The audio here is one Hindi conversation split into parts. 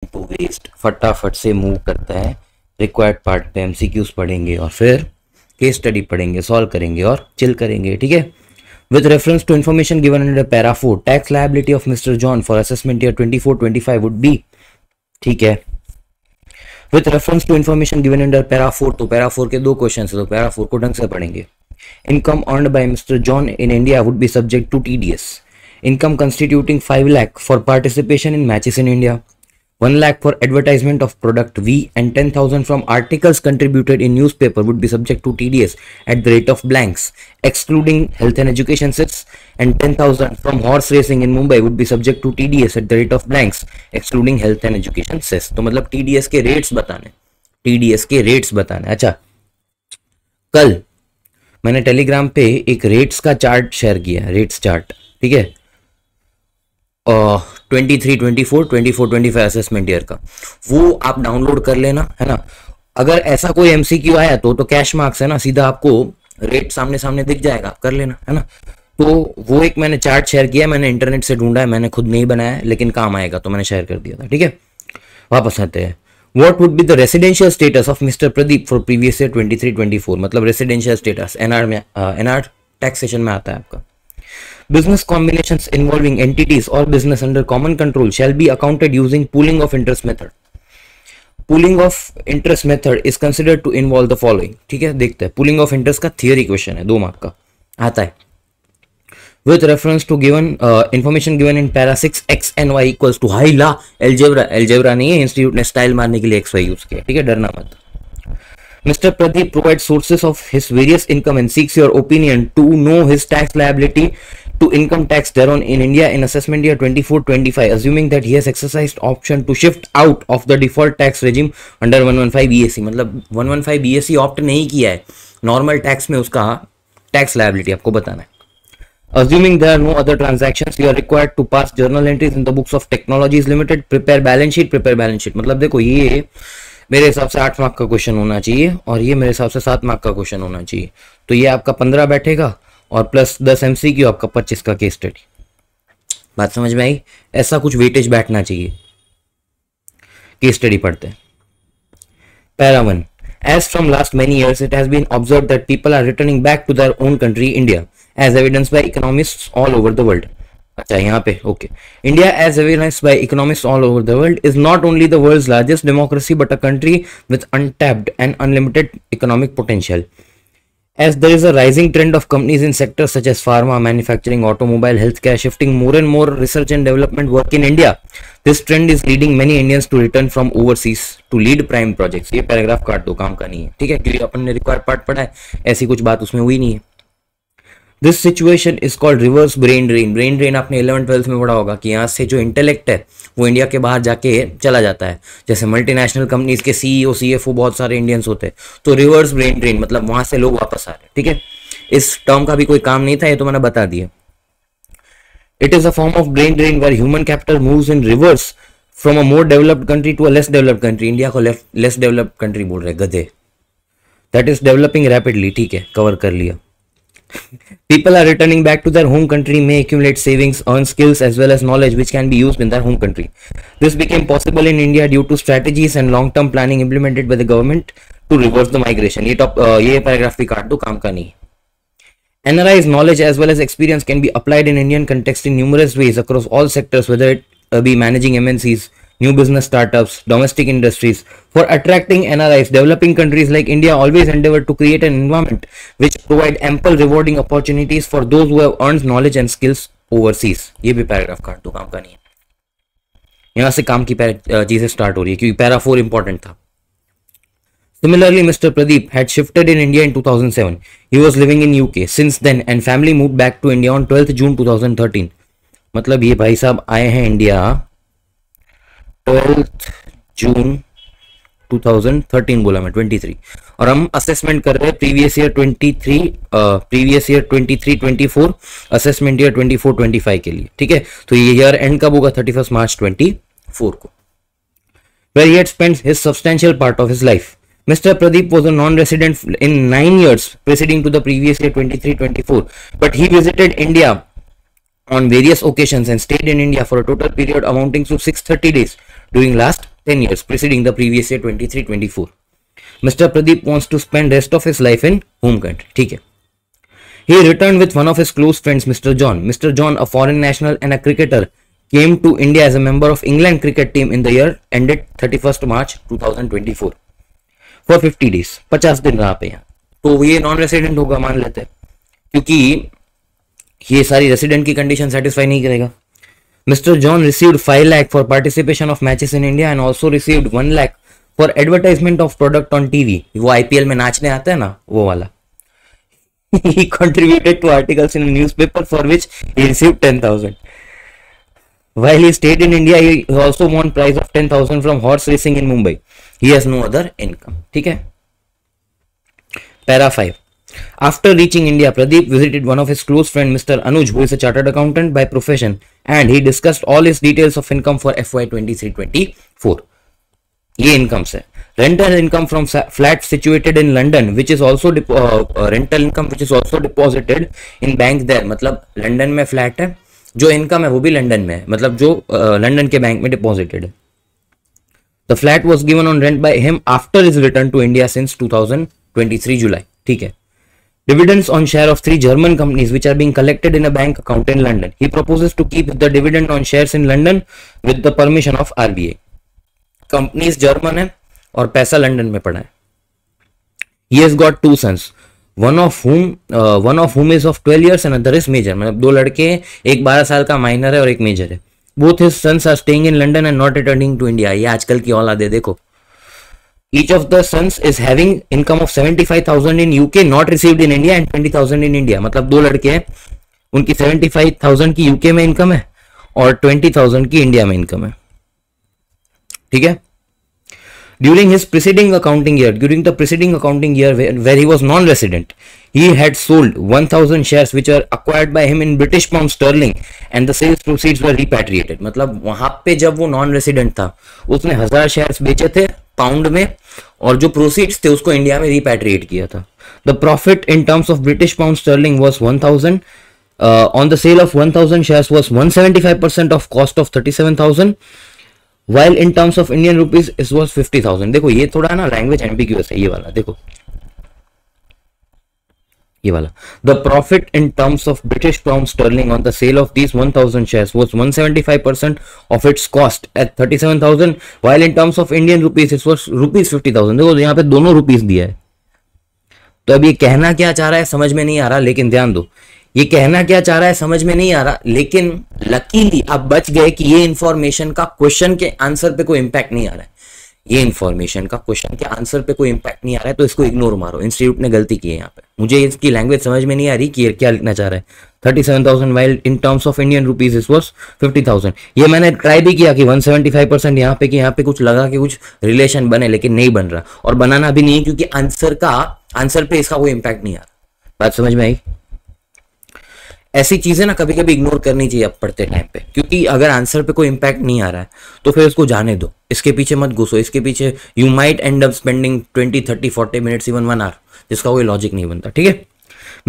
टू वेस्ट, फटाफट से मूव करता है रिक्वायर्ड पार्ट पे। एमसीक्यूज पढ़ेंगे और फिर केस स्टडी पढ़ेंगे, सॉल्व करेंगे और चिल करेंगे, ठीक है। With reference to information given under para 4, tax liability of mister John for assessment year 24-25 would be, ठीक है। With reference to information given under para 4, तो पैरा 4 के दो क्वेश्चन है, तो पैरा 4 को ढंग से पढ़ेंगे। Income earned by mister John in India would be subject to TDS. Income constituting 5 lakh for participation in matches in India, 1 lakh for advertisement of product V, and 10,000 from articles contributed in newspaper would be subject to TDS at the rate of blanks, excluding health and education cess, and 10,000 from horse racing in Mumbai would be subject to TDS at the rate of blanks, excluding health and education cess। तो मतलब TDS के रेट्स बताने, TDS के रेट्स बताने। अच्छा, कल मैंने टेलीग्राम पे एक रेट्स का चार्ट शेयर किया, रेट्स चार्ट, ठीक है। 23, 24, 24, 25 असेसमेंट ईयर का, वो आप डाउनलोड कर लेना, है ना। अगर ऐसा कोई एमसीक्यू आया तो कैश मार्क्स है ना, सीधा आपको रेट सामने सामने दिख जाएगा, आप कर लेना, है ना। तो वो एक मैंने चार्ट शेयर किया, मैंने इंटरनेट से ढूंढा है, मैंने खुद नहीं बनाया है, लेकिन काम आएगा तो मैंने शेयर कर दिया था, ठीक है। वापस आते हैं। What would be the residential status of Mr. Pradeep for previous year 23-24? मतलब रेसिडेंशियल स्टेटस एनआर में, एनआर टैक्सेशन में आता है आपका। Business combinations involving entities or business under common control shall be accounted using pooling of interest method. Pooling of interest method is considered to involve the following, ठीक है। देखते हैं, pooling of interest का थियरी क्वेश्चन है, 2 मार्क का आता है। With reference to given information given in para 6, x and y equals to हाई ला एल्जेब्रा, एल्जेब्रा नहीं है, इंस्टीट्यूट ने स्टाइल मारने के लिए XY यूज किया, ठीक है, डरना मत। Mr. Pradeep provides sources of his various income and seeks your opinion to know his tax liability to income tax thereon in India in assessment year 24-25, assuming that he has exercised option to shift out of the default tax regime under 115 BAC। मतलब 115 BAC ऑप्ट नहीं किया है, नॉर्मल टैक्स में उसका टैक्स लायबिलिटी आपको बताना है। Assuming there are no other transactions, you are required to pass journal entries in the books of Technologies Limited, prepare balance sheet, prepare balance sheet। मतलब देखो, ये मेरे हिसाब से 8 मार्क का क्वेश्चन होना चाहिए और ये मेरे हिसाब से 7 मार्क का क्वेश्चन होना चाहिए, तो ये आपका 15 बैठेगा और प्लस 10 एमसीक्यू, आपका 25 का केस स्टडी। बात समझ में आई? ऐसा कुछ वेटेज बैठना चाहिए केस स्टडी पढ़ते हैं। Para 1, as from last many years it has been observed that people are returning back to their own country India as evidenced by economists all over the world। अच्छा, यहाँ पे okay. India as evidenced by economists all over the world is not only the world's largest democracy but a country with untapped and unlimited economic potential। As there is a rising trend of companies in sectors such as pharma, manufacturing, automobile, healthcare shifting more and more research and development work in India, this trend is leading many Indians to return from overseas to lead prime projects। ये पैराग्राफ काट दो, काम का नहीं है, ठीक है, क्योंकि अपन ने रिक्वायर्ड पार्ट पढ़ा है, ऐसी कुछ बात उसमें हुई नहीं है। This situation is called reverse brain drain. Brain drain आपने 11th-12th में पढ़ा होगा कि यहाँ से जो इंटेलेक्ट है वो इंडिया के बाहर जाके चला जाता है। जैसे मल्टीनेशनल कंपनीज के सीईओ सीएफओ बहुत सारे इंडियंस होते हैं, तो रिवर्स ब्रेन ड्रेन मतलब वहां से लोग वापस आ रहे हैं, ठीक है। इस टर्म का भी कोई काम नहीं था, ये तो मैंने बता दिया। It is a form of brain drain where human capital moves in reverse from a more developed country to a less developed country. India को लेस डेवलप्ड कंट्री बोल रहे गधे। दैट इज डेवलपिंग रैपिडली, ठीक है, कवर कर लिया। People are returning back to their home country, may accumulate savings, earn skills as well as knowledge which can be used in their home country. This became possible in India due to strategies and long-term planning implemented by the government to reverse the migration। ये पैराग्राफ भी काट दो, काम का नहीं। NRI's knowledge as well as experience can be applied in Indian context in numerous ways across all sectors, whether it be managing MNCs, new business startups, domestic industries. For attracting NRIs, developing countries like India always endeavor to create an environment which provide ample rewarding opportunities for those who have earned knowledge and skills overseas। ये भी पैराग्राफ काट दो, काम का नहीं है। यहाँ से काम की चीजें स्टार्ट हो रही है क्योंकि पैरा 4 इंपॉर्टेंट था। Similarly, Mr. Pradeep had shifted in India in 2007. He was living in UK since then and family moved back to India on 12th June 2013। मतलब ये भाई साहब आए हैं इंडिया 12th जून 2013, बोला मैं 23, और हम असेसमेंट कर रहे हैं प्रीवियस ईयर 23-24 असेसमेंट ईयर 24-25 के लिए, ठीक है। तो ये ईयर एंड कब होगा? 31 मार्च 24 को। Where he had spent his substantial part of his life। Mr. Pradeep was a non-resident in 9 years preceding to the previous year 23-24, but he visited India on various occasions and stayed in India for a total period amounting to 630 days during last 10 years preceding the previous year 23-24. Mr. Pradeep wants to spend rest of his life in home country. ठीक है. He returned with one of his close friends, Mr. John. Mr. John, a foreign national and a cricketer, came to India as a member of England cricket team in the year ended 31st March 2024 for 50 days. 50 दिन रहा पे यहाँ. तो ये नॉन रेसिडेंट होगा मान लेते हैं, क्योंकि ये सारी रेसिडेंट की कंडीशन सेटिस्फाई नहीं करेगा. Mr. John received 5 lakh for participation of matches in India and also received 1 lakh for advertisement of product on TV. वो IPL में नाचने आता है ना, वो वाला. He contributed to articles in a newspaper for which he received 10,000. While he stayed in India, he also won prize of 10,000 from horse racing in Mumbai. He has no other income. ठीक है. Para 5. After reaching India, Pradeep visited one of his close friend, Mr. Anuj, who is a chartered accountant by profession, and he discussed all his details of income for FY 23-24. ये incomes है. Rental income from flat situated in London, which is also rental income which is also deposited in bank there. मतलब लंदन में फ्लैट है, जो इनकम है वो भी लंदन में है, मतलब जो लंदन के बैंक में डिपॉजिटेड है. The flat was given on rent by him after his return to India since 2023 July. ठीक है. Dividends on share of 3 German companies which are being collected in a bank account in London. He proposes to keep the dividend on shares in London with the permission of RBI. Companies German है और पैसा लंदन में पड़ा है. He has got 2 sons, one of whom is of 12 years and another is major. मतलब 2 लड़के, एक 12 साल का माइनर है और एक मेजर है. Both his sons are staying in London and not returning to India. ये आजकल की औलाद है, देखो. Each of the sons is having income of 75,000 in UK, not received in India, and 20,000 in India. मतलब 2 लड़के हैं, उनकी 75,000 की UK में इनकम है और 20,000 की इंडिया में इनकम है. ठीक है. During the preceding accounting year where he was non-resident, he had sold 1,000 shares which were acquired by him in British pound sterling and the sales proceeds were repatriated. मतलब वहां पे जब वो non-resident था, उसने 1000 shares बेचे थे पाउंड में और जो proceeds थे उसको इंडिया में repatriate किया था. The profit in terms of British pound sterling was 1,000. On the sale of 1,000 shares was 175% of cost of 37,000. While in terms of Indian rupees it was 50,000. देखो ये थोड़ा ना लैंग्वेज एम्बिग्यूअस है, ये वाला देखो, ये वाला. The profit in terms of British pound sterling on the sale of these 1,000 shares was 175% of its cost at 37,000. While in terms of Indian rupees it was rupees 50,000. देखो यहाँ पे दोनों रुपीस दिया है. तो अब ये कहना क्या चाह रहा है समझ में नहीं आ रहा, लेकिन ध्यान दो, ये कहना क्या चाह रहा है समझ में नहीं आ रहा, लेकिन लकीली आप बच गए कि ये इंफॉर्मेशन का क्वेश्चन के आंसर पे कोई इंपैक्ट नहीं आ रहा है. ये इंफॉर्मेशन का क्वेश्चन के आंसर पे कोई इंपैक्ट नहीं आ रहा है, तो इसको इग्नोर मारो. इंस्टीट्यूट ने गलती की है यहाँ पे. मुझे इसकी लैंग्वेज समझ में नहीं आ रही कि ये क्या लिखना चाह रहा है. 37,000 while in terms of Indian rupees this was 50,000. ये मैंने ट्राई भी किया कि 175% यहाँ पे, कि यहाँ पे कुछ लगा कि कुछ रिलेशन बने, लेकिन नहीं बन रहा और बनाना भी नहीं है, क्योंकि आंसर पे इसका कोई इंपैक्ट नहीं आ रहा. बात समझ में आई. ऐसी चीजें ना कभी कभी इग्नोर करनी चाहिए अब पढ़ते टाइम पे, क्योंकि अगर आंसर पे कोई इंपैक्ट नहीं आ रहा है तो फिर उसको जाने दो, इसके पीछे मत घुसो. इसके पीछे you might and up spending 20, 30, 40 minutes, even 1 hour, जिसका कोई लॉजिक नहीं बनता. ठीक है.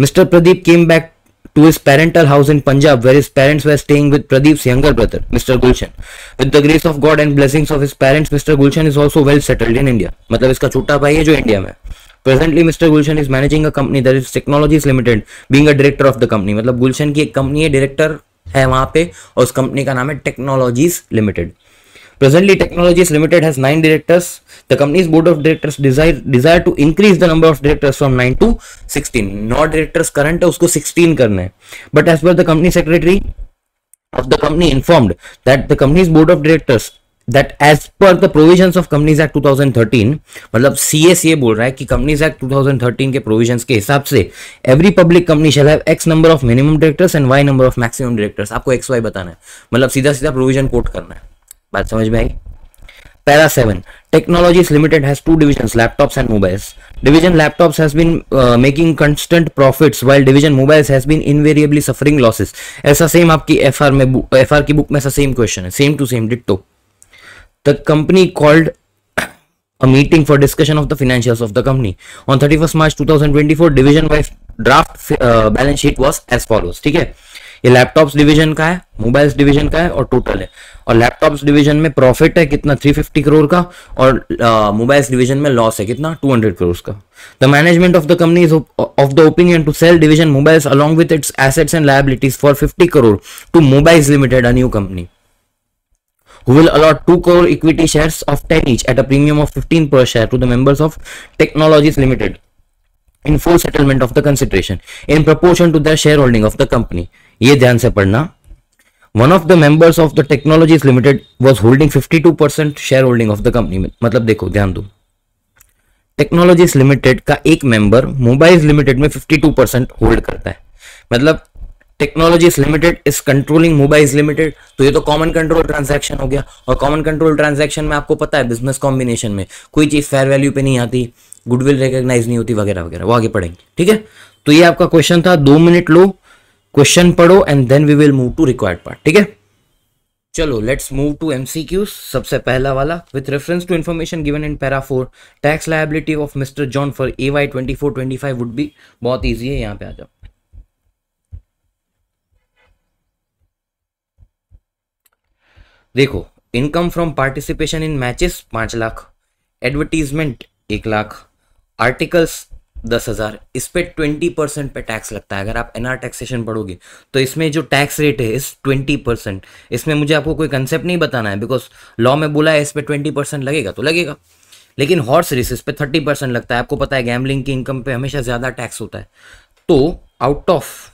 Mister Pradeep came back to his parental house in Punjab, where his parents were staying with Pradeep's younger brother, Mr. Gulshan. With the grace of God and blessings of his parents, Mr. Gulshan is also well settled in India. मतलब इसका छोटा भाई है जो इंडिया में. Presently, Mr. Gulshan is managing a company that is Technologies Limited, being a director of the company. मतलब गुलशन की एक कंपनी है, डायरेक्टर है वहां पे, और उस कंपनी का नाम है Technologies Limited. Presently, Technologies Limited has 9 directors. The company's board of directors desire to increase the number of directors from 9 to 16. 9 directors current है, उसको 16 करना है. But as per the company secretary of the company informed that the company's board of directors, that as per the provisions of Companies Act 2013, मतलब CS ये बोल रहा है कि Companies Act 2013 के provisions के हिसाब से every public company shall have X number of minimum directors and Y number of maximum directors. आपको XY बताना है, मतलब सीधा सीधा provision कोट करना है. बात समझ में आई. Para 7. Technologies Limited has 2 divisions, laptops and mobiles. Division laptops has been making constant profits, while division mobiles has been invariably suffering losses. ऐसा सेम आपकी FR की बुक में ऐसा सेम क्वेश्चन है, same to same ditto. The company called a meeting for discussion of the financials of the company. On 31st March 2024, division-wise draft balance sheet was as follows. ठीक है. ये लैपटॉप्स डिवीजन का है, मोबाइल्स डिवीजन का है और टोटल है. और लैपटॉप्स डिवीजन में प्रॉफिट है कितना 350 करोड़ का, और मोबाइल्स डिवीजन में लॉस है कितना 200 करोड़ का। The management of the company is of the opinion to sell division mobiles along with its assets and liabilities for 50 crore to mobiles limited, a new company who will allot 2 crore equity shares of 10 each at a premium of 15 per share to the members of Technologies Limited in full settlement of the consideration in proportion to their shareholding of the company. ये ध्यान से पढ़ना। One of the members of the Technologies Limited was holding 52% shareholding of the company. मतलब देखो ध्यान दो, टेक्नोलॉजीज लिमिटेड का एक मेंबर मोबाइल्स लिमिटेड में 52% होल्ड करता है, मतलब technologies limited is controlling mobiles limited. तो ये तो कॉमन कंट्रोल ट्रांजैक्शन हो गया, और कॉमन कंट्रोल ट्रांजैक्शन में आपको पता है बिजनेस कॉम्बिनेशन में कोई चीज फेयर वैल्यू पे नहीं आती, गुडविल रिकॉग्नाइज नहीं होती वगैरह वगैरह, वो आगे पढ़ेंगे। ठीक है, तो ये आपका क्वेश्चन था, 2 मिनट लो, क्वेश्चन पढ़ो and then we will move to required part. ठीक है, चलो लेट्स मूव टू एमसीक्यूज। सबसे पहला वाला, with reference to information given in para 4 tax liability of mister John for AY 24-25 would be, बहुत ईजी है, यहां पे आ जाओ। देखो, income from participation in matches 5 lakh, advertisement 1 lakh, articles 10,000, इस पे 20% पे टैक्स लगता है। अगर आप एनआर टैक्सेशन पढ़ोगे तो इसमें जो टैक्स रेट है इस 20%। इसमें मुझे आपको कोई कंसेप्ट नहीं बताना है, बिकॉज लॉ में बोला है इस पे 20% लगेगा तो लगेगा। लेकिन हॉर्स रेसेस पे 30% लगता है, आपको पता है गैम्बलिंग की इनकम पे हमेशा ज्यादा टैक्स होता है। तो आउट ऑफ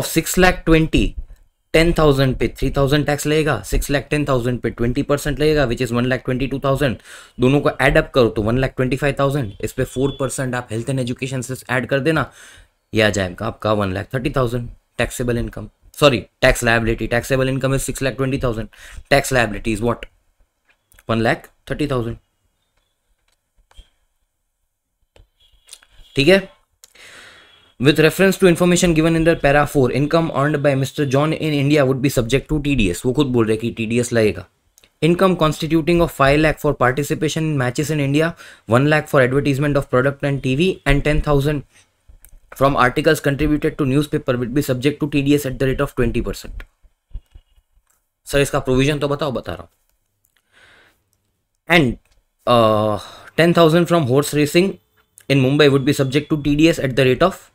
6,20,000 10,000 पे 3,000 टैक्स लगेगा, 6,10,000 पे 20% लगेगा विच इज 1,22,000। दोनों को एड अप करो तो 1,25,000। इस पे 4% आप हेल्थ एंड एजुकेशन से ऐड कर देना, ये आ जाएगा आपका 1,30,000 taxable income, sorry tax liability. Taxable income is 6,20,000, tax liability is what 1,30,000। ठीक है, with reference to information given in the para 4, income earned by Mr. John in India would be subject to TDS। वो खुद बोल रहे कि TDS लगेगा। Income constituting of 5 lakh for participation in matches in India, 1 lakh for advertisement of product and TV, and 10,000 from articles contributed to newspaper would be subject to TDS at the rate of 20%। Sir इसका प्रोविजन तो बताओ, बता रहा हूँ। And 10,000 from horse racing in Mumbai would be subject to TDS at the rate of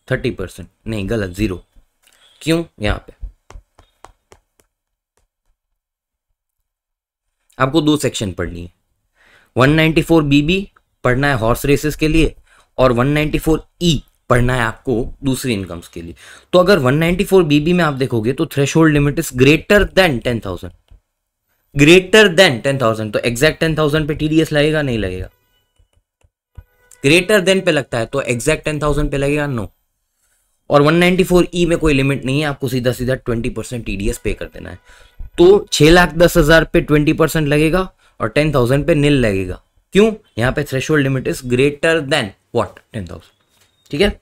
30%। नहीं, गलत, 0। क्यों? यहां पे आपको 2 सेक्शन पढ़नी है, 194BB पढ़ना है हॉर्स रेसेस के लिए, और 194E पढ़ना है आपको दूसरी इनकम्स के लिए। तो अगर 194BB में आप देखोगे तो threshold limit is greater then 10,000, greater than 10,000। तो एग्जैक्ट 10,000 पे TDS लगेगा, नहीं लगेगा? ग्रेटर देन पे लगता है तो एग्जैक्ट 10,000 पे लगेगा, नो। और 194E में कोई लिमिट नहीं है, आपको सीधा सीधा 20% TDS पे कर देना है। तो 6,10,000 पे 20% लगेगा और 10,000 पे नील लगेगा। क्यों? यहां पे threshold limit is greater than what 10,000। ठीक है,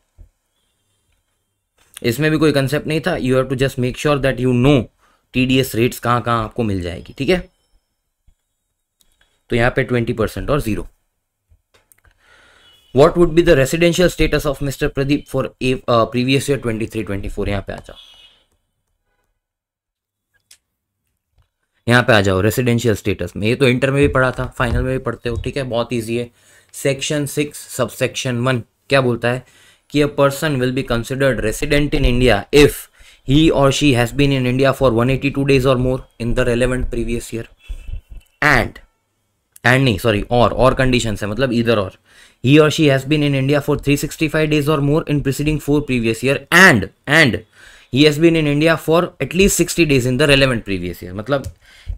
इसमें भी कोई कंसेप्ट नहीं था, you have to just make sure that you know TDS rates कहां कहां आपको मिल जाएगी। ठीक है, तो यहां पे 20% और 0। What would be the residential status of Mr. Pradeep for previous year 23-24? यहाँ पे आ जाओ, यहाँ पे आ जाओ रेसिडेंशियल स्टेटस में। ये तो इंटर में भी पढ़ा था, फाइनल में भी पढ़ते हो। ठीक है, बहुत इजी है। सेक्शन 6 सबसेक्शन 1 क्या बोलता है कि a person will be considered resident in India if he और she has been in India for 182 days और more in the relevant previous year, and नहीं सॉरी, और कंडीशन है, मतलब इधर और। He or she has been in India for 365 days or more in preceding 4 previous year, and he has been in India for at least 60 days in the relevant previous year। मतलब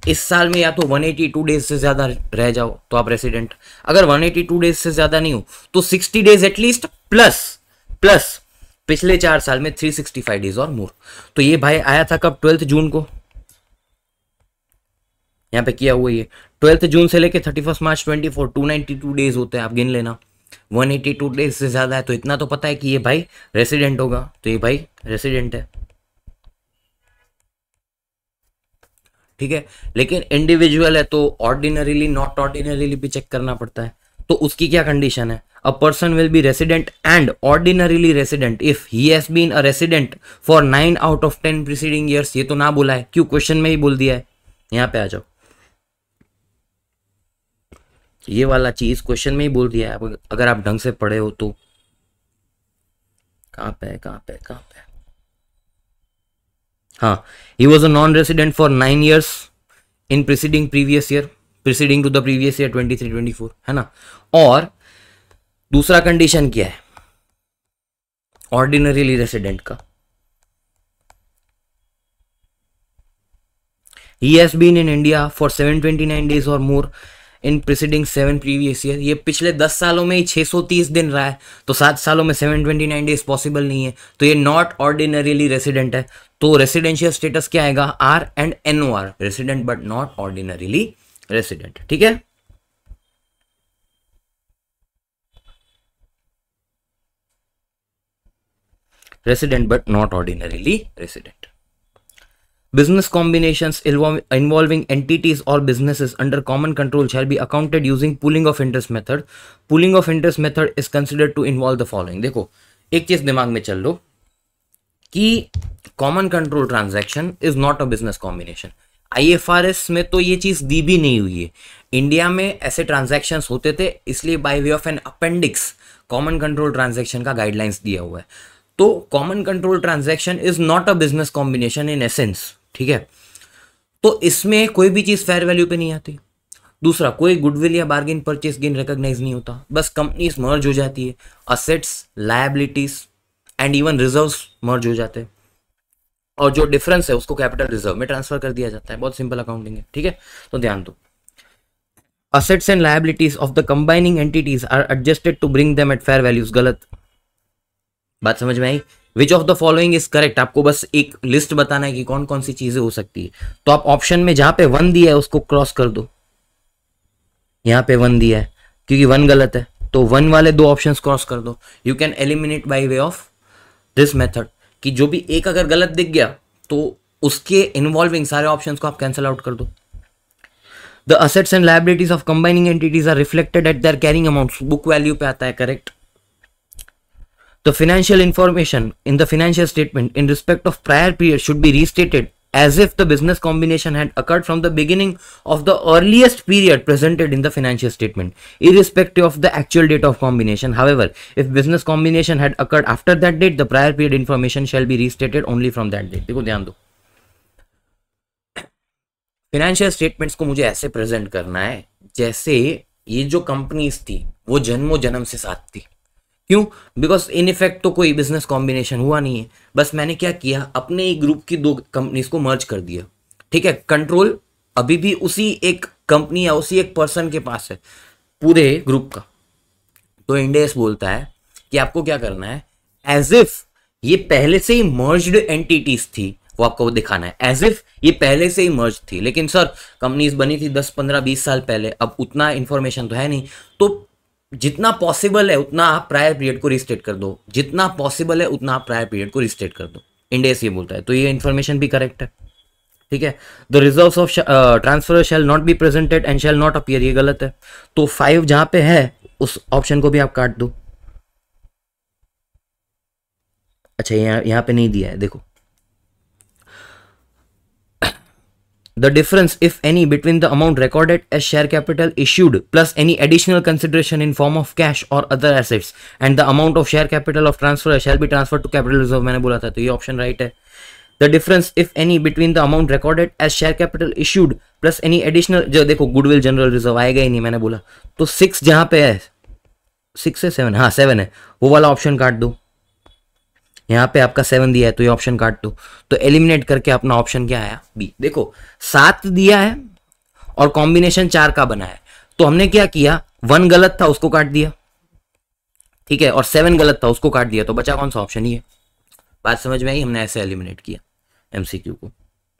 इस साल में या तो 182 डेज से ज्यादा रह जाओ तो आप रेसिडेंट, अगर 182 डेज से ज्यादा नहीं हो तो 60 डेज एटलीस्ट प्लस पिछले 4 साल में 365 डेज और मोर। तो ये भाई आया था कब? 12 जून को, यहाँ पे किया हुआ ये 12 जून से लेके 31 मार्च 24, 292 डेज होते हैं, आप गिन लेना। 182 डेज से ज्यादा है तो इतना तो पता है कि ये भाई रेसिडेंट होगा, तो ये भाई रेसिडेंट है। ठीक है, लेकिन इंडिविजुअल है तो ऑर्डिनरीली नॉट ऑर्डिनरीली भी चेक करना पड़ता है। तो उसकी क्या कंडीशन है? A person will be resident and ordinarily resident if he has been a resident for 9 out of 10 preceding years. ये तो ना बोला है, क्यों, क्वेश्चन में ही बोल दिया है। यहां पे आ जाओ, ये वाला चीज क्वेश्चन में ही बोल दिया है, अगर आप ढंग से पढ़े हो तो। कहां पे कहां पे कहां पे, हाँ, he was a non resident for 9 years in preceding previous year, preceding to the previous year 23-24, है ना। और दूसरा कंडीशन क्या है ऑर्डिनरीली रेसिडेंट का, he has been in India for 729 days or more in preceding 7 previous year. ये पिछले 10 सालों में ही 630 दिन रहा है, तो 7 सालों में 729 डेज पॉसिबल नहीं है, तो ये नॉट ऑर्डिनरीली रेसिडेंट है। तो रेसिडेंशियल स्टेटस क्या आएगा, R and NOR, resident but not ordinarily resident. ठीक है, resident but not ordinarily resident. Business combinations involving entities or businesses under common control shall be accounted using pooling of interest method. Pooling of interest method is considered to involve the following. देखो, एक चीज दिमाग में चल लो कि common control transaction is not a business combination. IFRS में तो ये चीज दी भी नहीं हुई है। इंडिया में ऐसे ट्रांजैक्शंस होते थे, इसलिए by way of an appendix common control transaction का गाइडलाइंस दिया हुआ है। तो common control transaction is not a business combination in essence. ठीक है, तो इसमें कोई भी चीज फेयर वैल्यू पे नहीं आती। दूसरा, कोई गुडविल या बार्गेन परचेस गेन रिकॉग्नाइज नहीं होता, बस कंपनीज मर्ज हो जाती है, assets, liabilities and even reserves merge हो जाते हैं, और जो डिफरेंस है उसको कैपिटल रिजर्व में ट्रांसफर कर दिया जाता है। बहुत सिंपल अकाउंटिंग है। ठीक है, तो ध्यान दो, assets and liabilities of the combining entities are adjusted to bring them at fair values. गलत बात समझ में आई? Which of the following is correct, आपको बस एक लिस्ट बताना है कि कौन कौन सी चीजें हो सकती है। तो आप ऑप्शन में जहां पे 1 दिया है उसको क्रॉस कर दो, यहां पे 1 दिया है क्योंकि 1 गलत है, तो 1 वाले 2 ऑप्शंस क्रॉस कर दो। You can eliminate bye way of this method कि जो भी एक अगर गलत दिख गया तो उसके इन्वॉल्विंग सारे ऑप्शंस को आप कैंसिल आउट कर दो। The assets and liabilities of combining entities are reflected at their carrying amount, book value पे आता है, correct. The financial information in the financial statement in respect of prior period should be restated as if the business combination had occurred from the beginning of the earliest period presented in the financial statement, irrespective of the actual date of combination. However, if business combination had occurred after that date, the prior period information shall be restated only from that date. देखो ध्यान दो, फाइनेंशियल स्टेटमेंट्स को मुझे ऐसे प्रेजेंट करना है जैसे ये जो कंपनीज थी वो जन्मों जन्म से साथ थी। क्यों? बिकॉज इन इफेक्ट तो कोई बिजनेस कॉम्बिनेशन हुआ नहीं है, बस मैंने क्या किया, अपने ही ग्रुप की 2 कंपनीज को मर्ज कर दिया। ठीक है, कंट्रोल अभी भी उसी एक कंपनी या उसी एक पर्सन के पास है पूरे ग्रुप का। तो इंड एस बोलता है कि आपको क्या करना है, एज इफ ये पहले से ही मर्ज्ड एंटिटीज थी, वो आपको दिखाना है एज इफ ये पहले से ही मर्ज थी। लेकिन सर कंपनीज बनी थी 10, 15, 20 साल पहले, अब उतना इंफॉर्मेशन तो है नहीं, तो जितना पॉसिबल है उतना आप प्रायर पीरियड को रिस्टेट कर दो, जितना पॉसिबल है उतना आप प्रायर पीरियड को रिस्टेट कर दो। इंडेस ये बोलता है, तो ये इंफॉर्मेशन भी करेक्ट है। ठीक है, the reserves of transfer shall not be presented and shall not appear, ये गलत है। तो 5 जहां पे है उस ऑप्शन को भी आप काट दो। अच्छा, यहां पे नहीं दिया है, देखो the difference if any between the amount recorded as share capital issued plus any additional consideration in form of cash or other assets and the amount of share capital of transfer shall be transferred to capital reserve, मैंने बोला था, तो ये ऑप्शन राइट है। the difference if any between the amount recorded as share capital issued plus any additional, जो देखो गुडविल जनरल रिजर्व आएगा ही नहीं, मैंने बोला, तो 6 जहां पे है, 6 है 7, हाँ 7 है, वो वाला ऑप्शन काट दो। यहाँ पे आपका 7 दिया है तो ये ऑप्शन काट दो। तो एलिमिनेट करके अपना ऑप्शन क्या आया, बी। देखो 7 दिया है और कॉम्बिनेशन 4 का बना है, तो हमने क्या किया, 1 गलत था उसको काट दिया, ठीक है, और 7 गलत था उसको काट दिया, तो बचा कौन सा ऑप्शन, ये। बात समझ में आई? हमने ऐसे एलिमिनेट किया एमसीक्यू को।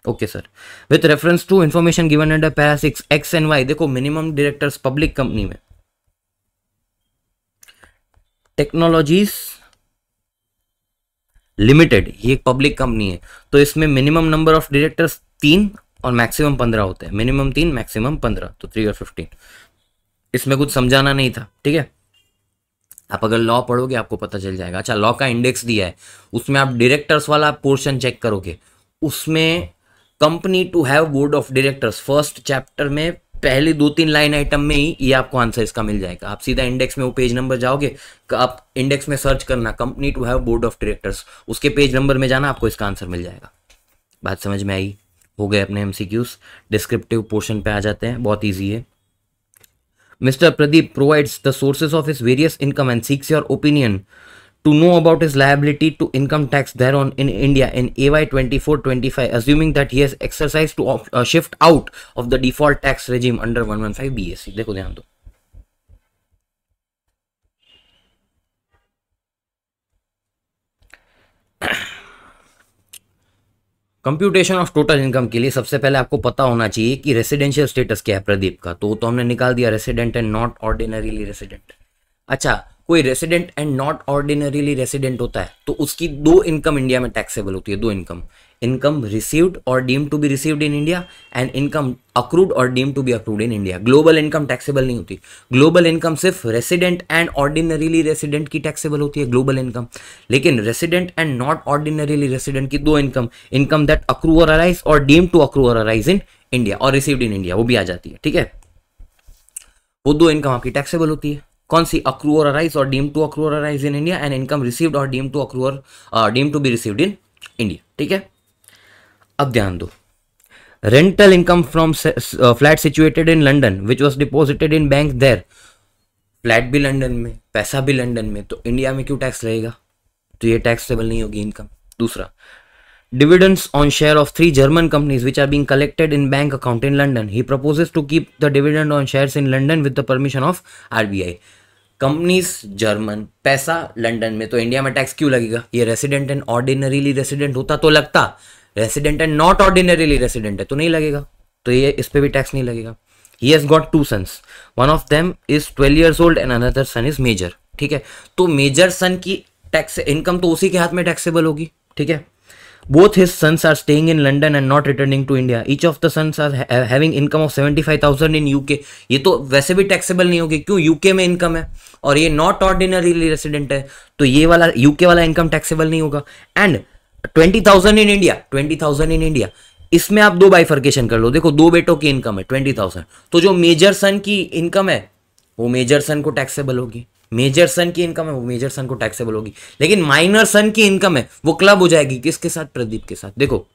Okay sir, with reference to information given under para 6 X and Y, देखो मिनिमम डायरेक्टर्स पब्लिक कंपनी में टेक्नोलॉजीज लिमिटेड, ये एक पब्लिक कंपनी है, तो इसमें मिनिमम नंबर ऑफ डायरेक्टर्स 3 और मैक्सिमम 15 होते हैं। मिनिमम 3 मैक्सिमम 15, तो 3 और 15। इसमें कुछ समझाना नहीं था, ठीक है। आप अगर लॉ पढ़ोगे आपको पता चल जाएगा। अच्छा, लॉ का इंडेक्स दिया है, उसमें आप डायरेक्टर्स वाला पोर्शन चेक करोगे, उसमें company to have board of directors first chapter में पहले 2-3 लाइन आइटम में ही ये आपको आंसर इसका मिल जाएगा। आप सीधा इंडेक्स में वो पेज नंबर जाओगे, आप इंडेक्स में सर्च करना company to have board of directors, उसके पेज नंबर में जाना, आपको इसका आंसर मिल जाएगा। बात समझ में आई? हो गए अपने एमसीक्यूज। डिस्क्रिप्टिव पोर्शन पे आ जाते हैं, बहुत ईजी है। Mr. Pradeep provides the sources of his various income and seeks your opinion to know about his liability to income tax thereon in India in AY 24-25, assuming that he has exercised to shift out of the default tax regime under 115 BSC. देखो ध्यान दो, कंप्यूटेशन ऑफ टोटल इनकम के लिए सबसे पहले आपको पता होना चाहिए कि रेसिडेंशियल स्टेटस क्या है प्रदीप का, तो हमने निकाल दिया resident and not ordinarily resident. अच्छा, कोई resident and not ordinarily resident होता है तो उसकी दो इनकम इंडिया में टैक्सेबल होती है, दो इनकम, इनकम रिसीव्ड और deemed to be received in India and income accrued और deemed to be accrued in India. Global income taxable नहीं होती, ग्लोबल इनकम सिर्फ रेसिडेंट एंड ऑर्डिनरीली रेसिडेंट की टैक्सेबल होती है ग्लोबल इनकम, लेकिन resident and not ordinarily resident की दो इनकम, इनकम दैट अक्रू और अराइज और डीम्ड टू अक्रू और अराइज इन इंडिया और रिसीव्ड इन इंडिया, वो भी आ जाती है। ठीक है, वो दो इनकम आपकी टैक्सेबल होती है। कौन सी? अक्रू और अराइज और डीम्ड टू अक्रू और arise in India and income received और deemed to accrue or deemed to be received in India. ठीक है, अब ध्यान दो, rental income from flat situated in London which was deposited in bank there, flat भी लंदन में, पैसा भी लंदन में, तो इंडिया में क्यों टैक्स रहेगा? तो ये टैक्सेबल नहीं होगी इनकम। दूसरा, dividends on share of 3 German companies which are being collected in bank account in London. He proposes to keep the dividend on shares in London with the permission of RBI. Companies German, पैसा लंदन में, तो इंडिया में टैक्स क्यों लगेगा? ये रेसिडेंट एंड ऑर्डिनरीली रेसिडेंट होता तो लगता, resident and not ordinarily resident है तो नहीं लगेगा, तो ये इस पे भी टैक्स नहीं लगेगा। He has got 2 sons, one of them is 12 years old and another son is major. ठीक है, तो मेजर सन की टैक्स इनकम तो उसी के हाथ में टैक्सेबल होगी। ठीक है, both his sons are staying in London and not returning to India. Each of the sons are having income of 75,000 in UK. ये तो वैसे भी टैक्सेबल नहीं होगी, क्यों? यूके में इनकम है और ये नॉट ऑर्डिनरीली रेसिडेंट है, तो ये वाला यूके वाला इनकम टैक्सेबल नहीं होगा। And 20,000 in India, 20,000 in India, इसमें आप दो बाइफर्केशन कर लो, देखो दो बेटों की इनकम है 20,000, तो जो मेजर सन की इनकम है वो मेजर सन को टैक्सेबल होगी, मेजर सन की इनकम है वो मेजर सन को टैक्सेबल होगी, लेकिन माइनर सन की इनकम है वो क्लब हो जाएगी किसके साथ? प्रदीप के साथ। देखो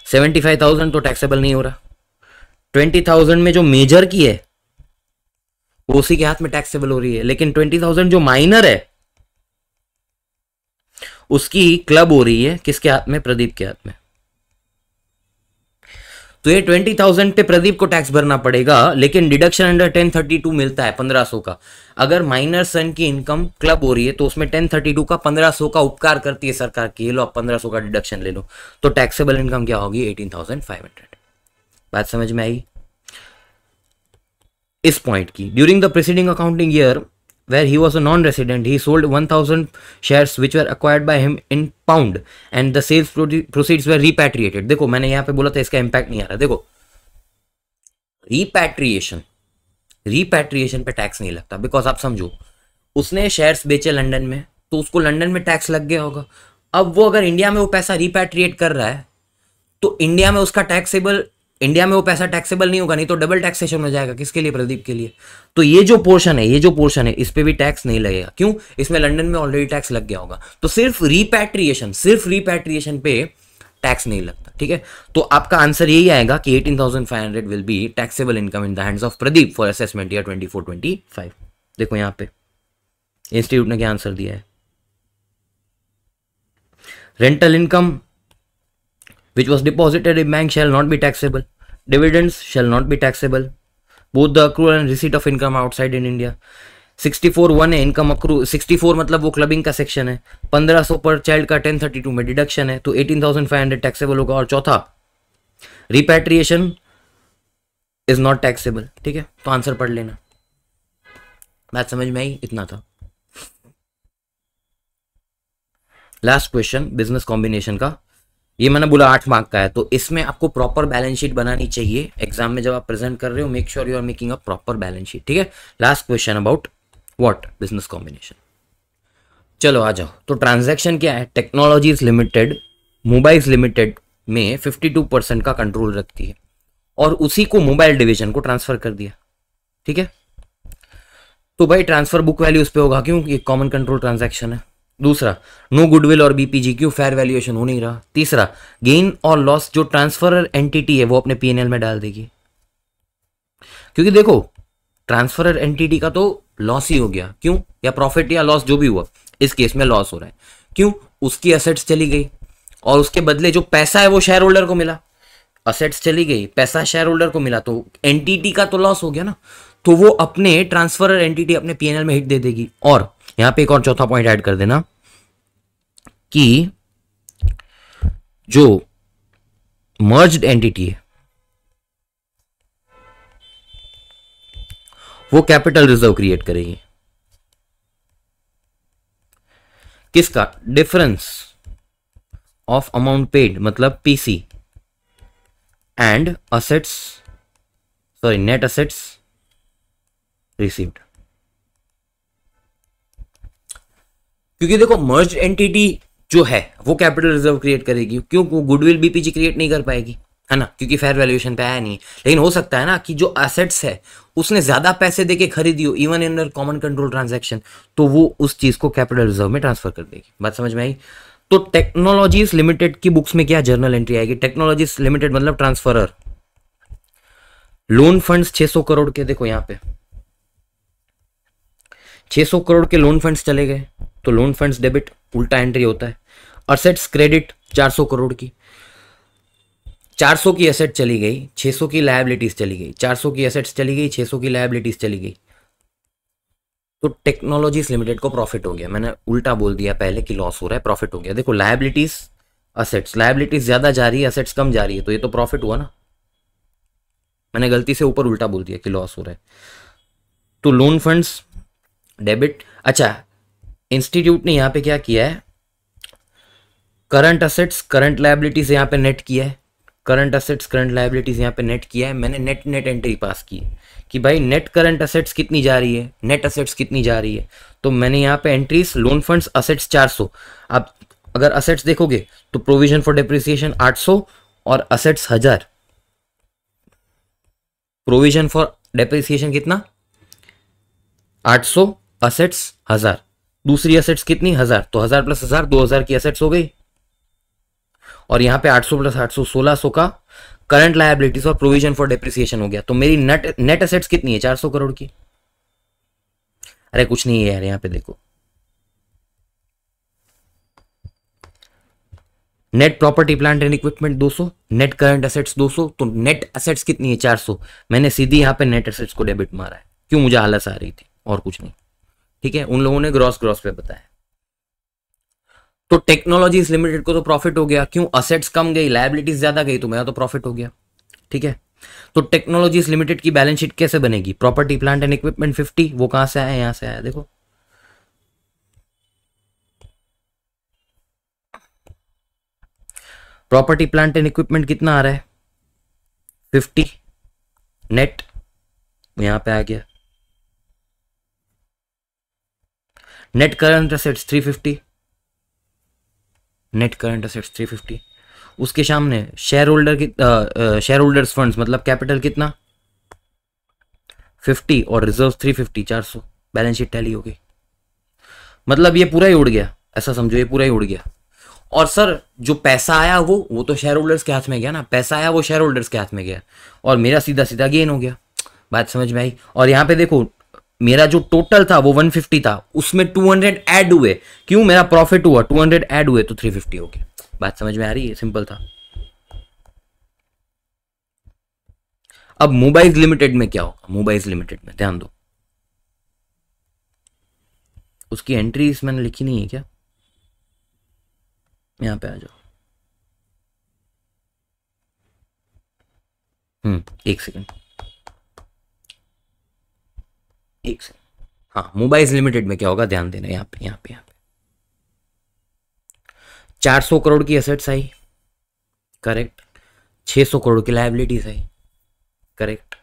75,000 तो टैक्सेबल नहीं हो रहा, 20,000 में जो मेजर की है वो उसी के हाथ में टैक्सेबल हो रही है, लेकिन 20,000 जो माइनर है उसकी क्लब हो रही है किसके हाथ में? प्रदीप के हाथ में। तो ये 20,000 पे प्रदीप को टैक्स भरना पड़ेगा, लेकिन डिडक्शन अंडर 1032 मिलता है 1500 का। अगर माइनर सन की इनकम क्लब हो रही है तो उसमें 1032 का 1500 का उपकार करती है सरकार की, ये लो आप 1500 का डिडक्शन ले लो, तो टैक्सेबल इनकम क्या होगी? 18,500। बात समझ में आई इस पॉइंट की? During the preceding accounting year where he was a non-resident, he sold 1,000 shares which were acquired by him in pound and the sales proceeds were repatriated. देखो मैंने यहाँ पे बोला था इसका इम्पैक्ट नहीं आ रहा, देखो रिपैट्रिएशन पे टैक्स नहीं लगता, बिकॉज आप समझो उसने शेयर्स बेचे लंदन में तो उसको लंदन में टैक्स लग गया होगा। अब वो अगर इंडिया में वो पैसा रिपैट्रिएट कर रहा है तो इंडिया में उसका टैक्सेबल, इंडिया में वो पैसा टैक्सेबल नहीं होगा, नहीं तो डबल टैक्सेशन हो जाएगा। किसके लिए? प्रदीप के लिए। तो ये जो पोर्शन है इस पे भी टैक्स नहीं लगेगा, क्यों? इसमें लंदन में ऑलरेडी टैक्स लग गया होगा, तो सिर्फ रिपैट्रिएशन पे टैक्स नहीं लगता। ठीक है, तो आपका आंसर यही आएगा कि 18,500 will be taxable income in the hands of Pradeep for assessment year 24-25। देखो यहां पे इंस्टीट्यूट ने क्या आंसर दिया है? Rental income which was deposited in bank shall not be taxable. Dividends shall not be taxable. Both the accrual and receipt of income outside in India. 64(1) है इनकम अक्रू, 64 मतलब वो क्लबिंग का सेक्शन है, 1500 पर चाइल्ड का 1032 में डिडक्शन है, तो 18,500 टैक्सेबल होगा। और चौथा, रिपैट्रिएशन इज नॉट टैक्सेबल। ठीक है, तो आंसर पढ़ लेना। बात समझ में आई? इतना था। लास्ट क्वेश्चन बिजनेस कॉम्बिनेशन का, ये मैंने बोला 8 मार्क का है, तो इसमें आपको प्रॉपर बैलेंस शीट बनानी चाहिए एग्जाम में जब आप प्रेजेंट कर रहे हो। Make sure you are making a proper balance sheet. ठीक है, last question about what, business combination. चलो आ जाओ, तो ट्रांजैक्शन क्या है, टेक्नोलॉजीज लिमिटेड मोबाइल्स लिमिटेड में 52% का कंट्रोल रखती है और उसी को मोबाइल डिवीजन को ट्रांसफर कर दिया। ठीक है, तो भाई ट्रांसफर बुक वैल्यू उस पे होगा, क्यों, ये कॉमन कंट्रोल ट्रांजैक्शन है। दूसरा, नो गुडविल और बीपीजी, क्यों, फेयर वैल्यूएशन हो नहीं रहा। तीसरा, गेन और लॉस जो ट्रांसफर एंटिटी है वो अपने पीएनएल में डाल देगी, क्योंकि देखो ट्रांसफर एंटिटी का तो लॉस ही हो गया, क्यों, या प्रॉफिट या लॉस जो भी हुआ, इस केस में लॉस हो रहा है, क्यों, उसकी असेट्स चली गई और उसके बदले जो पैसा है वो शेयर होल्डर को मिला। असेट्स चली गई, पैसा शेयर होल्डर को मिला, तो एंटिटी का तो लॉस हो गया ना, तो वो अपने ट्रांसफर एंटिटी अपने पीएनएल में हिट दे देगी। और यहां पे एक और चौथा पॉइंट ऐड कर देना कि जो मर्ज्ड एंटिटी है वो कैपिटल रिजर्व क्रिएट करेगी। किसका, डिफरेंस ऑफ अमाउंट पेड मतलब PC and assets, sorry net assets received. क्योंकि देखो मर्ज एंटिटी जो है वो कैपिटल रिजर्व क्रिएट करेगी, क्यों, गुडविल बीपीजी क्रिएट नहीं कर पाएगी, है ना, क्योंकि फेयर वैल्यूएशन पे आया नहीं। लेकिन हो सकता है ना कि जो एसेट्स है उसने ज्यादा पैसे देके खरीदी हो, even in common control transaction, तो वो उस चीज को कैपिटल रिजर्व में ट्रांसफर कर देगी। बात समझ में आई। तो टेक्नोलॉजीज लिमिटेड की बुक्स में क्या जर्नल एंट्री आएगी, टेक्नोलॉजीज लिमिटेड मतलब ट्रांसफरर, लोन फंड्स 600 करोड़ के, देखो यहां पे 600 करोड़ के लोन फंड्स चले गए, तो लोन फंड्स डेबिट, उल्टा एंट्री होता है। असेट्स क्रेडिट 400 करोड़ की, 400 की एसेट चली गई, 600 की लायबिलिटीज चली गई, 400 की एसेट्स चली गई, 600 की लायबिलिटीज चली गई, तो टेक्नोलॉजीज लिमिटेड को प्रॉफिट हो गया। मैंने उल्टा बोल दिया पहले कि लॉस हो रहा है, प्रॉफिट हो गया। देखो लायबिलिटीज असेट्स, लायबिलिटीज ज्यादा जा रही है, असेट्स कम जा रही है, तो ये तो प्रॉफिट हुआ ना। मैंने गलती से ऊपर उल्टा बोल दिया कि लॉस हो रहा है। तो लोन फंड्स डेबिट। अच्छा, इंस्टीट्यूट ने यहां पे क्या किया है, करंट असेट्स करंट लायबिलिटीज यहां पे नेट किया है, करंट असेट्स करंट लायबिलिटीज यहां पे नेट किया है। मैंने नेट नेट एंट्री पास की कि भाई नेट करंट असेट्स कितनी जा रही है, नेट असेट्स कितनी जा रही है, तो मैंने यहां पे एंट्रीज लोन फंड्स असेट्स 400। आप अगर असेट्स देखोगे तो प्रोविजन फॉर डेप्रिसिएशन 800 और असेट्स 1000, प्रोविजन फॉर डेप्रिसिएशन कितना 800, असेट्स 1000, दूसरी असेट्स कितनी 1000, तो 1000 प्लस 1000 2000 की असेट्स हो गई, और यहां पे 800 प्लस 800 1600 का करंट लायबिलिटीज और प्रोविजन फॉर डेप्रिसिएशन हो गया। तो मेरी नेट असेट्स कितनी है 400 करोड़ की। अरे कुछ नहीं है यार, यहां पे देखो net property plant and equipment 200, net current assets 200, तो नेट असेट्स कितनी है 400। मैंने सीधी यहां पे नेट असेट्स को डेबिट मारा है, क्यों, मुझे आलस आ रही थी और कुछ नहीं। ठीक है, उन लोगों ने ग्रॉस ग्रॉस पे बताया। तो टेक्नोलॉजीज लिमिटेड को तो प्रॉफिट हो गया, क्यों, असेट्स कम गई, लायबिलिटीज ज्यादा गई, तो मेरा तो प्रॉफिट हो गया। ठीक है, तो टेक्नोलॉजीज लिमिटेड की बैलेंस शीट कैसे बनेगी, प्रॉपर्टी प्लांट एंड इक्विपमेंट 50, वो कहां से आया, यहां से आया, देखो प्रॉपर्टी प्लांट एंड इक्विपमेंट कितना आ रहा है 50, नेट यहां पे आ गया, net current assets 350, net current assets 350, उसके सामने शेयर होल्डर की शेयर होल्डर्स फंड्स मतलब कैपिटल कितना 50 और रिजर्व 350, 400, बैलेंस शीट टैली हो गई। मतलब ये पूरा ही उड़ गया, ऐसा समझो ये पूरा ही उड़ गया। और सर जो पैसा आया वो तो शेयर होल्डर्स के हाथ में गया ना, पैसा आया वो शेयर होल्डर्स के हाथ में गया और मेरा सीधा सीधा गेन हो गया। बात समझ में आई। और यहां पे देखो मेरा जो टोटल था वो 150 था, उसमें 200 ऐड हुए, क्यों, मेरा प्रॉफिट हुआ, 200 ऐड हुए तो 350 हो गया। बात समझ में आ रही है, सिंपल था। अब मोबाइल लिमिटेड में क्या होगा, मोबाइल लिमिटेड में ध्यान दो, उसकी एंट्री मैंने लिखी नहीं है क्या, यहां पे आ जाओ। एक सेकंड, एक सेकंड। हाँ, मोबाइल लिमिटेड में क्या होगा ध्यान देना, यहाँ पे 400 करोड़ की एसेट्स आई, करेक्ट, 600 करोड़ की लायबिलिटीज आई, करेक्ट,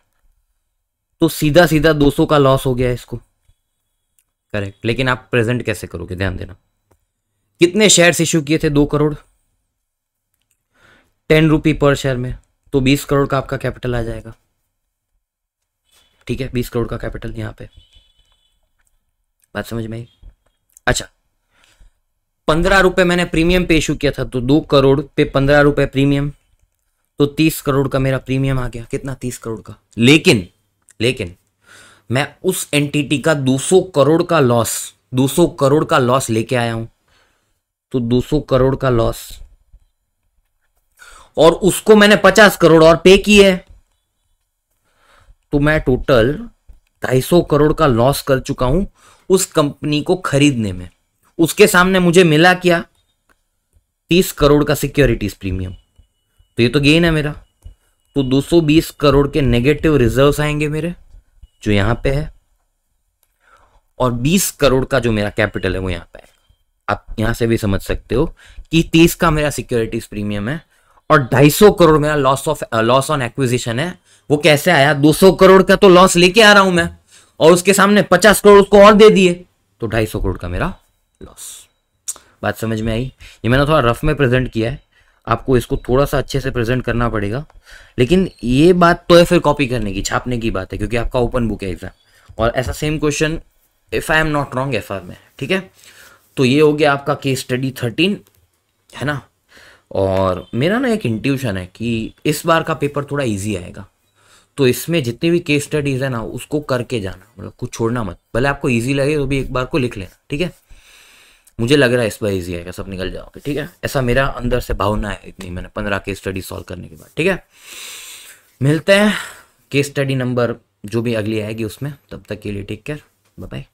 तो सीधा सीधा 200 का लॉस हो गया इसको, करेक्ट, लेकिन आप प्रेजेंट कैसे करोगे, ध्यान देना। कितने शेयर्स इश्यू किए थे, 2 करोड़, 10 रुपी पर शेयर में, तो 20 करोड़ का आपका कैपिटल आ जाएगा। ठीक है, 20 करोड़ का कैपिटल यहां पे, बात समझ में आई। अच्छा, 15 रुपए मैंने प्रीमियम पे इशू किया था, तो 2 करोड़ पे 15 रुपए प्रीमियम, तो 30 करोड़ का मेरा प्रीमियम आ गया। कितना, 30 करोड़ का। लेकिन मैं उस एंटिटी का 200 करोड़ का लॉस, 200 करोड़ का लॉस लेके आया हूं, तो 200 करोड़ का लॉस, और उसको मैंने 50 करोड़ और पे किए है, तो मैं टोटल 250 करोड़ का लॉस कर चुका हूं उस कंपनी को खरीदने में। उसके सामने मुझे मिला क्या, 30 करोड़ का सिक्योरिटीज प्रीमियम, तो ये तो गेन है मेरा। तो 220 करोड़ के नेगेटिव रिजर्व्स आएंगे मेरे, जो यहां पे है, और 20 करोड़ का जो मेरा कैपिटल है वो यहां पे है। आप यहां से भी समझ सकते हो कि 30 का मेरा सिक्योरिटीज प्रीमियम है और 250 करोड़ मेरा लॉस ऑन एक्विजिशन है। वो कैसे आया, 200 करोड़ का तो लॉस लेके आ रहा हूं मैं, और उसके सामने 50 करोड़ उसको और दे दिए, तो 250 करोड़ का मेरा लॉस। बात समझ में आई। ये मैंने थोड़ा रफ में प्रेजेंट किया है, आपको इसको थोड़ा सा अच्छे से प्रेजेंट करना पड़ेगा, लेकिन ये बात तो है फिर कॉपी करने की, छापने की बात है, क्योंकि आपका ओपन बुक है एग्जाम, और ऐसा same question if I am not wrong FR में। ठीक है, तो ये हो गया आपका केस स्टडी 13, है ना। और मेरा ना एक इंट्यूशन है कि इस बार का पेपर थोड़ा इजी आएगा, तो इसमें जितनी भी केस स्टडीज है ना उसको करके जाना, मतलब कुछ छोड़ना मत, भले आपको इजी लगे तो भी एक बार को लिख लेना। ठीक है, मुझे लग रहा है इस बार इजी आएगा, सब निकल जाओगे। ठीक है, ऐसा मेरा अंदर से भावना है इतनी, मैंने 15 केस स्टडी सॉल्व करने के बाद। ठीक है, मिलते हैं केस स्टडी नंबर जो भी अगली आएगी उसमें, तब तक के लिए टेक केयर, बाय बाय।